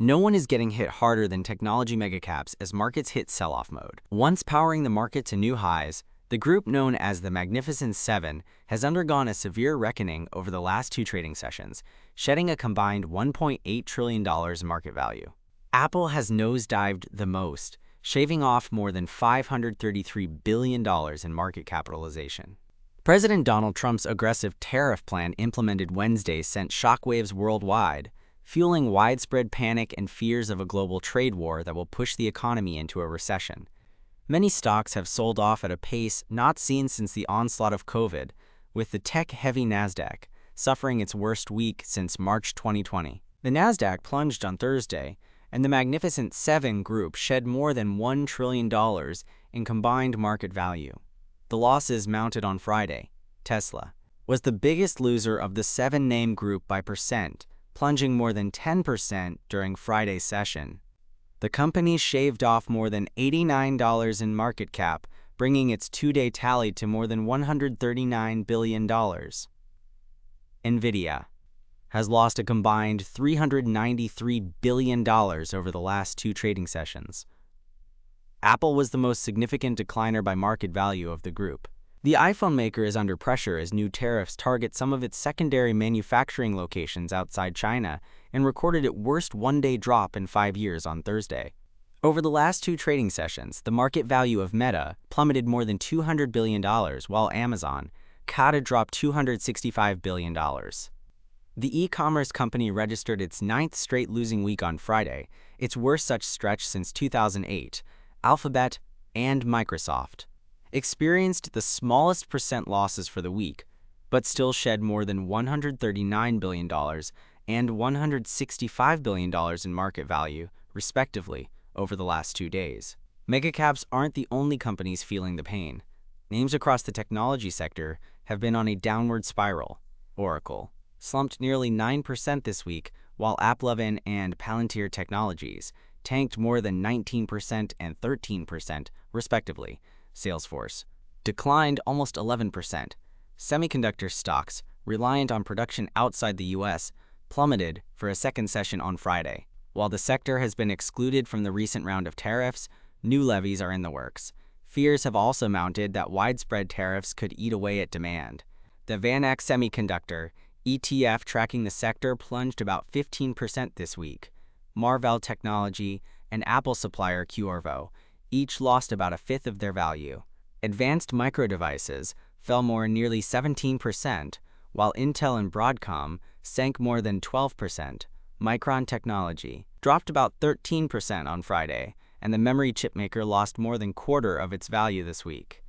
No one is getting hit harder than technology megacaps as markets hit sell-off mode. Once powering the market to new highs, the group known as the Magnificent Seven has undergone a severe reckoning over the last two trading sessions, shedding a combined $1.8 trillion in market value. Apple has nosedived the most, shaving off more than $533 billion in market capitalization. President Donald Trump's aggressive tariff plan implemented Wednesday sent shockwaves worldwide, fueling widespread panic and fears of a global trade war that will push the economy into a recession. Many stocks have sold off at a pace not seen since the onslaught of COVID, with the tech-heavy Nasdaq suffering its worst week since March 2020. The Nasdaq plunged on Thursday, and the Magnificent Seven group shed more than $1 trillion in combined market value. The losses mounted on Friday. Tesla was the biggest loser of the seven-name group by percent, plunging more than 10% during Friday's session. The company shaved off more than $89 in market cap, bringing its two-day tally to more than $139 billion. Nvidia has lost a combined $393 billion over the last two trading sessions. Apple was the most significant decliner by market value of the group. The iPhone maker is under pressure as new tariffs target some of its secondary manufacturing locations outside China and recorded its worst one-day drop in 5 years on Thursday. Over the last two trading sessions, the market value of Meta plummeted more than $200 billion, while Amazon dropped $265 billion. The e-commerce company registered its ninth straight losing week on Friday, its worst such stretch since 2008. Alphabet and Microsoft experienced the smallest percent losses for the week, but still shed more than $139 billion and $165 billion in market value, respectively, over the last 2 days. Megacaps aren't the only companies feeling the pain. Names across the technology sector have been on a downward spiral. Oracle slumped nearly 9% this week, while AppLovin and Palantir Technologies tanked more than 19% and 13%, respectively. Salesforce declined almost 11%. Semiconductor stocks, reliant on production outside the U.S., plummeted for a second session on Friday. While the sector has been excluded from the recent round of tariffs, new levies are in the works. Fears have also mounted that widespread tariffs could eat away at demand. The VanEck Semiconductor ETF tracking the sector plunged about 15% this week. Marvell Technology and Apple supplier Qorvo each lost about a fifth of their value. Advanced Micro Devices fell nearly 17%, while Intel and Broadcom sank more than 12%. Micron Technology dropped about 13% on Friday, and the memory chip maker lost more than a quarter of its value this week.